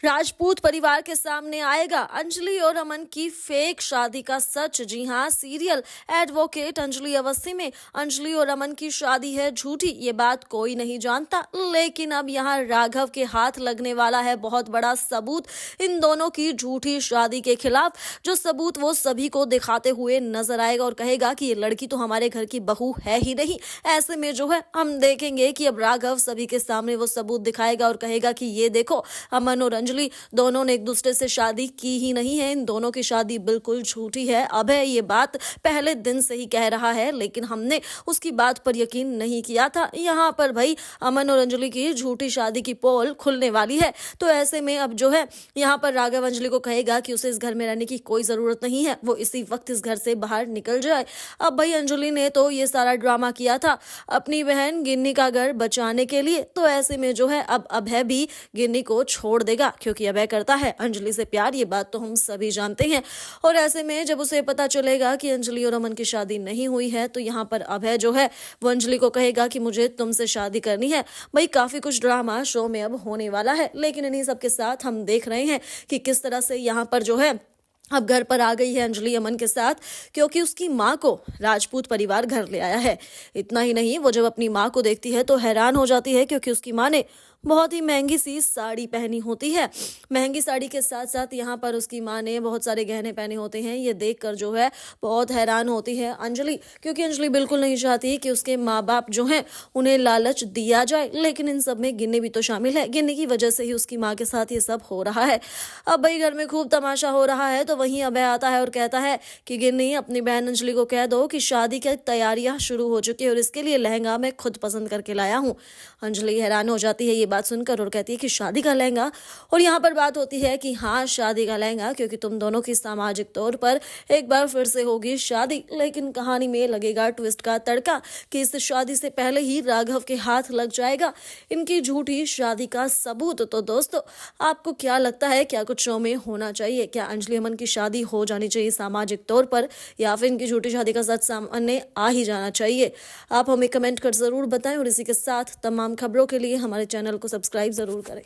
राजपूत परिवार के सामने आएगा अंजलि और अमन की फेक शादी का सच। जी हां, सीरियल एडवोकेट अंजलि अवस्थी में अंजलि और अमन की शादी है झूठी, ये बात कोई नहीं जानता। लेकिन अब यहां राघव के हाथ लगने वाला है बहुत बड़ा सबूत इन दोनों की झूठी शादी के खिलाफ। जो सबूत वो सभी को दिखाते हुए नजर आएगा और कहेगा कि ये लड़की तो हमारे घर की बहू है ही नहीं। ऐसे में जो है हम देखेंगे कि अब राघव सभी के सामने वो सबूत दिखाएगा और कहेगा कि ये देखो, अमन और अंजलि दोनों ने एक दूसरे से शादी की ही नहीं है, इन दोनों की शादी बिल्कुल झूठी है। अभय ये बात पहले दिन से ही कह रहा है, लेकिन हमने उसकी बात पर यकीन नहीं किया था। यहाँ पर भाई अमन और अंजलि की झूठी शादी की पोल खुलने वाली है। तो ऐसे में अब जो है यहाँ पर राघव अंजलि को कहेगा कि उसे इस घर में रहने की कोई जरूरत नहीं है, वो इसी वक्त इस घर से बाहर निकल जाए। अब भाई अंजलि ने तो ये सारा ड्रामा किया था अपनी बहन गिन्नी का घर बचाने के लिए। तो ऐसे में जो है अब अभय भी गिन्नी को छोड़ देगा, क्योंकि अभय करता है अंजलि से प्यार, ये बात तो हम सभी जानते हैं। और ऐसे में जब उसे पता चलेगा कि अंजलि और अमन की शादी नहीं हुई है, तो यहाँ पर अभय जो है वो अंजलि को कहेगा कि मुझे तुमसे शादी करनी है। भाई काफी कुछ ड्रामा शो में अब होने वाला है, लेकिन इन्हीं सब के साथ हम देख रहे हैं कि किस तरह से यहाँ पर जो है अब घर पर आ गई है अंजलि अमन के साथ, क्योंकि उसकी माँ को राजपूत परिवार घर ले आया है। इतना ही नहीं, वो जब अपनी माँ को देखती है तो हैरान हो जाती है, क्योंकि उसकी माँ ने बहुत ही महंगी सी साड़ी पहनी होती है। महंगी साड़ी के साथ साथ यहाँ पर उसकी माँ ने बहुत सारे गहने पहने होते हैं। ये देखकर जो है बहुत हैरान होती है अंजलि, क्योंकि अंजलि बिल्कुल नहीं चाहती कि उसके माँ बाप जो हैं उन्हें लालच दिया जाए। लेकिन इन सब में गिन्नी भी तो शामिल है, गिन्नी की वजह से ही उसकी माँ के साथ ये सब हो रहा है। अब भाई घर में खूब तमाशा हो रहा है, तो वहीं अभय आता है और कहता है कि गिन्नी अपनी बहन अंजलि को कह दो कि शादी की तैयारियां शुरू हो चुकी है और इसके लिए लहंगा मैं खुद पसंद करके लाया हूँ। अंजलि हैरान हो जाती है ये बात सुनकर और कहती है कि शादी का लहंगा। और यहाँ पर बात होती है कि हाँ, शादी का लहंगा, क्योंकि तुम दोनों की सामाजिक तौर पर एक बार फिर से होगी शादी। लेकिन कहानी में लगेगा ट्विस्ट का तड़का कि इस शादी से पहले ही राघव के हाथ लग जाएगा इनकी झूठी शादी का सबूत। तो दोस्तों, आपको क्या लगता है, क्या कुछ शो में होना चाहिए? क्या अंजलि अमन की शादी हो जानी चाहिए सामाजिक तौर पर, या फिर इनकी झूठी शादी का सच सामने आ ही जाना चाहिए? आप हमें कमेंट कर जरूर बताएं और इसी के साथ तमाम खबरों के लिए हमारे चैनल को सब्सक्राइब जरूर करें।